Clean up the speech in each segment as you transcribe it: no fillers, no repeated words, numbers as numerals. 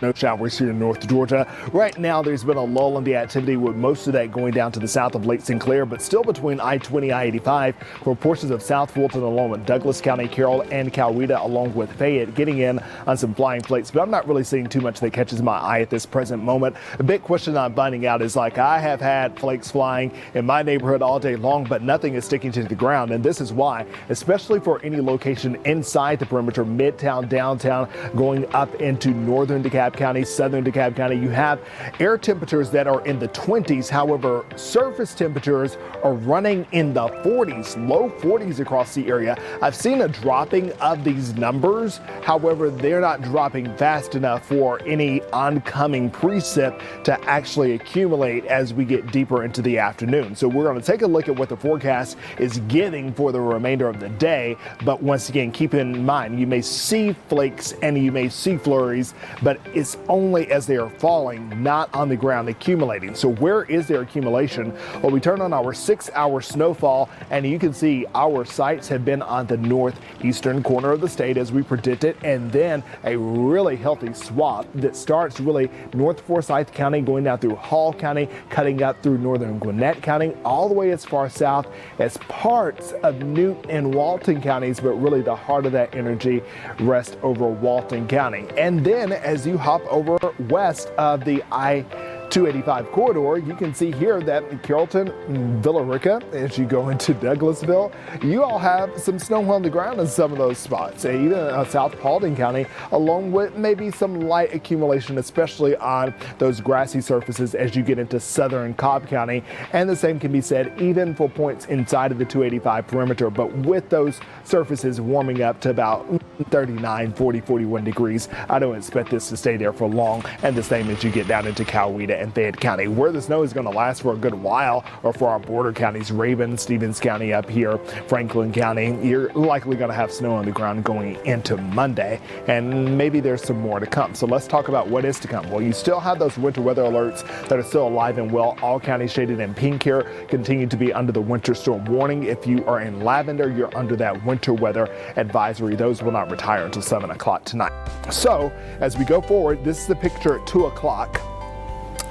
No showers here in North Georgia. Right now, there's been a lull in the activity with most of that going down to the south of Lake St. Clair, but still between I-20, I-85 for portions of South Fulton along with Douglas County, Carroll, and Coweta, along with Fayette, getting in on some flying flakes. But I'm not really seeing too much that catches my eye at this present moment. The big question I'm finding out is, like, I have had flakes flying in my neighborhood all day long, but nothing is sticking to the ground. And this is why, especially for any location inside the perimeter, midtown, downtown, going up into northern DeKalb County, southern DeKalb County, you have air temperatures that are in the 20s. However, surface temperatures are running in the 40s, low 40s across the area. I've seen a dropping of these numbers. However, they're not dropping fast enough for any oncoming precip to actually accumulate as we get deeper into the afternoon. So we're going to take a look at what the forecast is giving for the remainder of the day. But once again, keep in mind, you may see flakes and you may see flurries, but it's only as they are falling, not on the ground accumulating. So where is their accumulation? Well, we turn on our 6-hour snowfall, and you can see our sites have been on the northeastern corner of the state as we predicted, and then a really healthy swath that starts really north Forsyth County, going down through Hall County, cutting up through northern Gwinnett County, all the way as far south as parts of Newton and Walton counties, but really the heart of that energy rests over Walton County. And then as you hop over west of the I-285 corridor, you can see here that in Carrollton, Villa Rica, as you go into Douglasville, you all have some snow on the ground in some of those spots, even South Paulding County, along with maybe some light accumulation, especially on those grassy surfaces as you get into southern Cobb County. And the same can be said even for points inside of the 285 perimeter, but with those surfaces warming up to about 39, 40, 41 degrees, I don't expect this to stay there for long. And the same as you get down into Coweta and Fayette County, where the snow is going to last for a good while, or for our border counties, Raven, Stevens County up here, Franklin County, you're likely going to have snow on the ground going into Monday, and maybe there's some more to come. So let's talk about what is to come. Well, you still have those winter weather alerts that are still alive and well. All counties shaded in pink here continue to be under the winter storm warning. If you are in lavender, you're under that winter weather advisory. Those will not retire until 7 o'clock tonight. So as we go forward, this is the picture at 2 o'clock.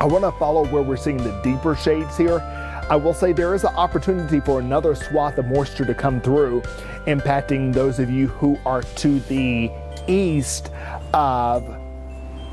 I want to follow where we're seeing the deeper shades here. I will say there is an opportunity for another swath of moisture to come through, impacting those of you who are to the east of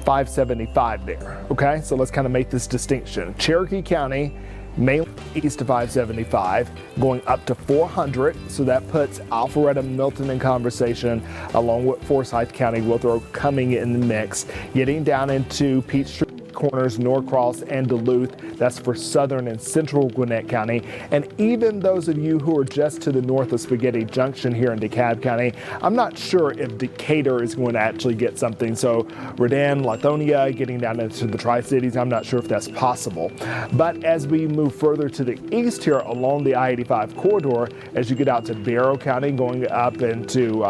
575 there. Okay, so let's kind of make this distinction. Cherokee County, mainly east of 575, going up to 400. So that puts Alpharetta, Milton in conversation, along with Forsyth County, Withrow coming in the mix, getting down into Peachtree Corners, Norcross, and Duluth. That's for southern and central Gwinnett County. And even those of you who are just to the north of Spaghetti Junction here in DeKalb County, I'm not sure if Decatur is going to actually get something. So Redan, Lithonia, getting down into the Tri-Cities, I'm not sure if that's possible. But as we move further to the east here along the I-85 corridor, as you get out to Barrow County, going up into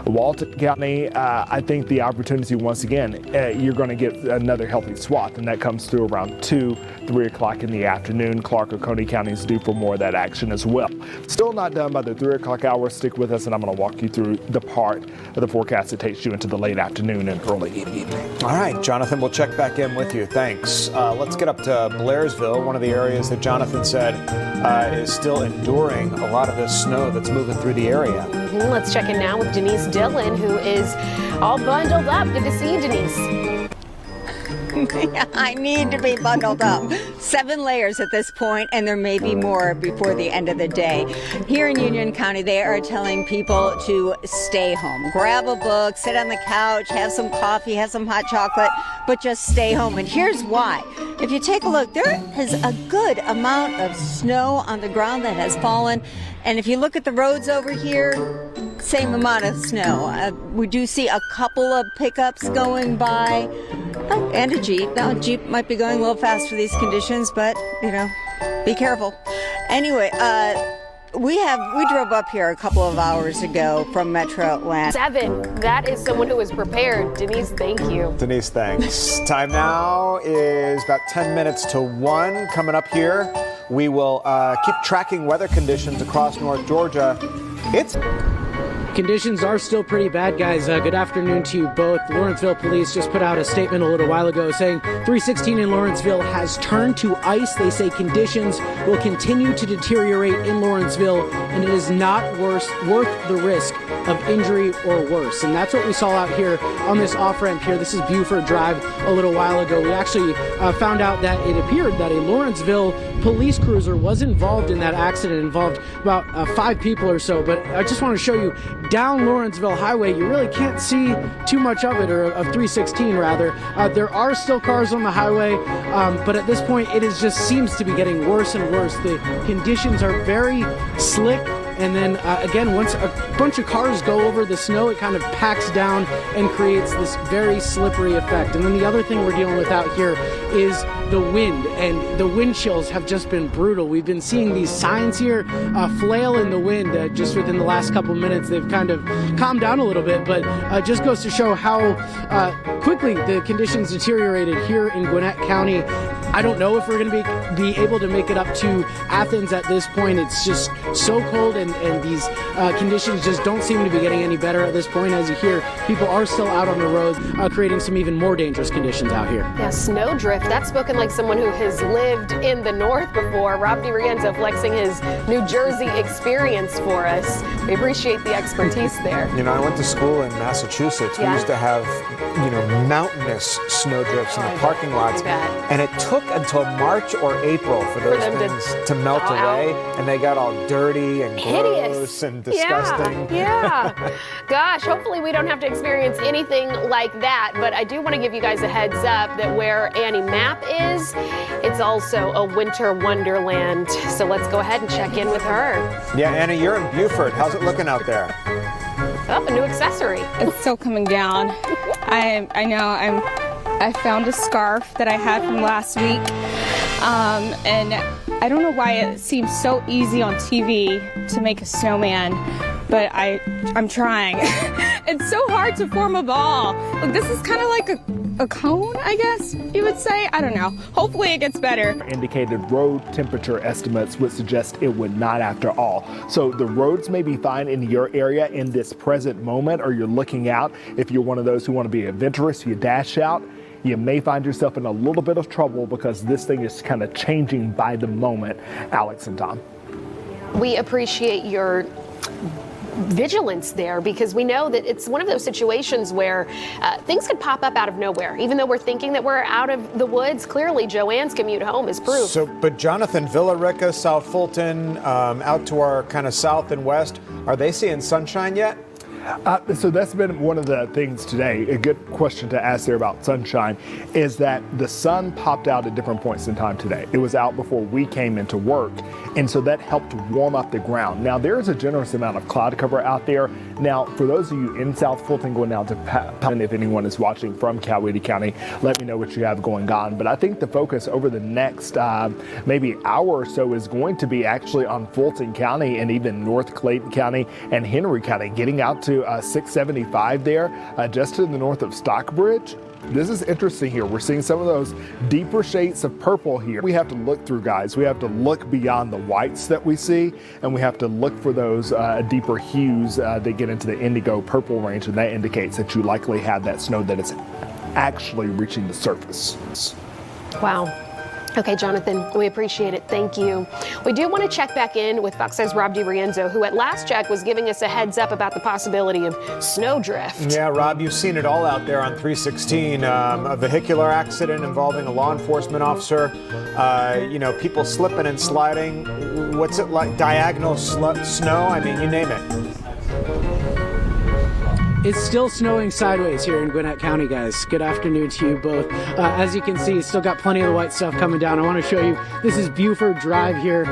Walton County, I think the opportunity once again, you're going to get another healthy swath, and that comes through around 2, 3 o'clock in the afternoon. Clark or Coney County is due for more of that action as well. Still not done by the 3 o'clock hour. Stick with us, and I'm going to walk you through the part of the forecast that takes you into the late afternoon and early evening. All right, Jonathan, we'll check back in with you. Thanks. Let's get up to Blairsville, one of the areas that Jonathan said is still enduring a lot of this snow that's moving through the area. Let's check in now with Denise Dillon, who is all bundled up. Good to see you, Denise. I need to be bundled up. 7 layers at this point, and there may be more before the end of the day. Here in Union County, they are telling people to stay home. Grab a book, sit on the couch, have some coffee, have some hot chocolate, but just stay home. And here's why. If you take a look, there is a good amount of snow on the ground that has fallen. And if you look at the roads over here, same amount of snow. We do see a couple of pickups going by. Oh, and a Jeep. Now, a Jeep might be going a little fast for these conditions, but, you know, be careful. Anyway, we drove up here a couple of hours ago from Metro Atlanta. 7. That is someone who is prepared. Denise, thank you. Denise, thanks. Time now is about 10 minutes to 1. Coming up here, we will keep tracking weather conditions across North Georgia. It's Conditions are still pretty bad, guys. Good afternoon to you both. Lawrenceville police just put out a statement a little while ago saying 316 in Lawrenceville has turned to ice. They say conditions will continue to deteriorate in Lawrenceville, and it is not worth the risk of injury or worse. And that's what we saw out here on this off-ramp here. This is Buford Drive a little while ago. We actually found out that it appeared that a Lawrenceville police cruiser was involved in that accident. It involved about 5 people or so. But I just want to show you down Lawrenceville Highway, you really can't see too much of it, or of 316 rather. There are still cars on the highway, but at this point it just seems to be getting worse and worse. The conditions are very slick. And then again, once a bunch of cars go over the snow, it kind of packs down and creates this very slippery effect. And then the other thing we're dealing with out here is the wind, and the wind chills have just been brutal. We've been seeing these signs here flail in the wind just within the last couple minutes. They've kind of calmed down a little bit, but just goes to show how quickly the conditions deteriorated here in Gwinnett County. I don't know if we're going to be able to make it up to Athens at this point. It's just so cold, and these conditions just don't seem to be getting any better at this point. As you hear, people are still out on the road, creating some even more dangerous conditions out here. Yeah, snowdrift. That's spoken like someone who has lived in the north before. Rob DiRienzo flexing his New Jersey experience for us. We appreciate the expertise there. You know, I went to school in Massachusetts. Yeah. We used to have, mountainous snowdrifts in the parking lots. And it took until March or April for those things to melt away. And they got all dirty and gross and disgusting. Yeah. Gosh, hopefully we don't have to experience anything like that. But I do want to give you guys a heads up that where Annie Mapp is, it's also a winter wonderland. So let's go ahead and check in with her. Yeah, Annie, you're in Buford. How's it looking out there? Oh, a new accessory. It's still coming down. I found a scarf that I had from last week, and I don't know why it seems so easy on TV to make a snowman, but I'm trying. It's so hard to form a ball. Like, this is kind of like a cone, I guess you would say. I don't know. Hopefully it gets better. Indicated road temperature estimates would suggest it would not after all. So the roads may be fine in your area in this present moment, or you're looking out. If you're one of those who want to be adventurous, you dash out. You may find yourself in a little bit of trouble because this thing is kind of changing by the moment. Alex and Tom. We appreciate your vigilance there, because we know that it's one of those situations where things could pop up out of nowhere. Even though we're thinking that we're out of the woods, clearly Joanne's commute home is proof. So, but Jonathan, Villa Rica, South Fulton, out to our kind of south and west, are they seeing sunshine yet? So that's been one of the things today. A good question to ask there about sunshine is that the sun popped out at different points in time today. It was out before we came into work, and so that helped warm up the ground. Now, there is a generous amount of cloud cover out there. Now, for those of you in South Fulton going out to Patton, if anyone is watching from Coweta County, let me know what you have going on. But I think the focus over the next maybe hour or so is going to be actually on Fulton County and even North Clayton County and Henry County, getting out to 675 there, just to the north of Stockbridge. This is interesting here. We're seeing some of those deeper shades of purple here. We have to look through, guys. We have to look beyond the whites that we see, and we have to look for those deeper hues that get into the indigo purple range, and that indicates that you likely have that snow that is actually reaching the surface. Wow. Okay, Jonathan, we appreciate it. Thank you. We do want to check back in with Fox 6's Rob DiRienzo, who at last check was giving us a heads up about the possibility of snowdrift. Yeah, Rob, you've seen it all out there on 316. A vehicular accident involving a law enforcement officer. People slipping and sliding. What's it like? Diagonal snow? I mean, you name it. It's still snowing sideways here in Gwinnett County, guys. Good afternoon to you both. As you can see, still got plenty of the white stuff coming down. I want to show you, this is Buford Drive here.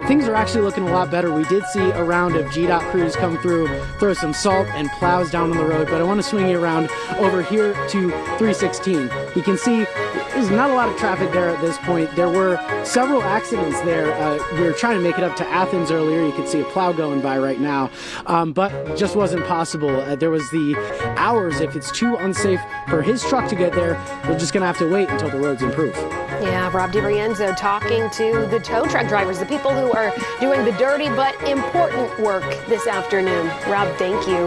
Things are actually looking a lot better. We did see a round of GDOT crews come through, throw some salt and plows down on the road, but I want to swing you around over here to 316. You can see there's not a lot of traffic there at this point. There were several accidents there. We were trying to make it up to Athens earlier. You can see a plow going by right now, but just wasn't possible. There was the the hours. If it's too unsafe for his truck to get there, we're just going to have to wait until the roads improve. Yeah, Rob DiRienzo talking to the tow truck drivers, the people who are doing the dirty but important work this afternoon. Rob, thank you.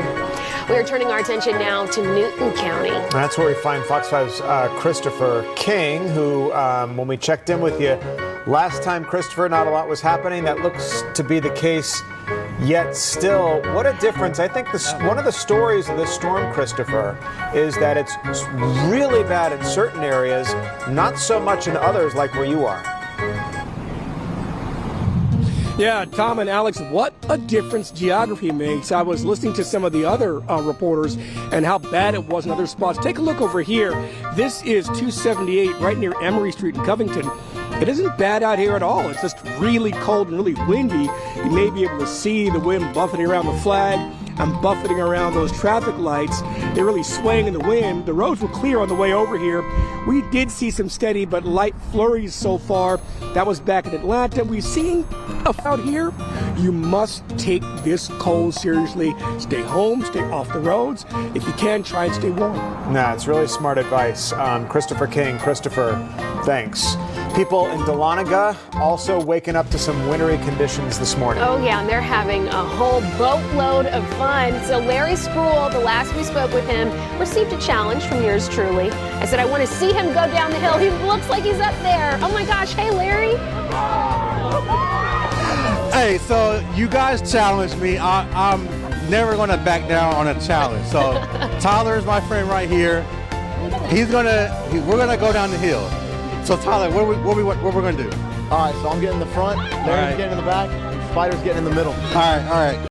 We are turning our attention now to Newton County. That's where we find Fox 5's Christopher King, who, when we checked in with you last time, Christopher, not a lot was happening. That looks to be the case. Yet still, what a difference. I think one of the stories of this storm, Christopher, is that it's really bad in certain areas, not so much in others like where you are. Yeah, Tom and Alex, what a difference geography makes. I was listening to some of the other reporters and how bad it was in other spots. Take a look over here. This is 278 right near Emory Street in Covington. It isn't bad out here at all. It's just really cold and really windy. You may be able to see the wind buffeting around the flag and buffeting around those traffic lights. They're really swaying in the wind. The roads were clear on the way over here. We did see some steady but light flurries so far. That was back in Atlanta. We've seen out here. You must take this cold seriously. Stay home, stay off the roads. If you can, try and stay warm. Nah, it's really smart advice. Christopher King. Christopher, thanks. People in Dahlonega also waking up to some wintry conditions this morning. Oh, yeah, and they're having a whole boatload of fun. So Larry Spruill, the last we spoke with him, received a challenge from yours truly. I said, I want to see him go down the hill. He looks like he's up there. Oh, my gosh. Hey, Larry. Hey, so you guys challenged me. I'm never going to back down on a challenge. So Tyler is my friend right here. We're going to go down the hill. So Tyler, what we're going to do? All right, so I'm getting in the front, Larry's getting in the back, and Spider's getting in the middle. All right.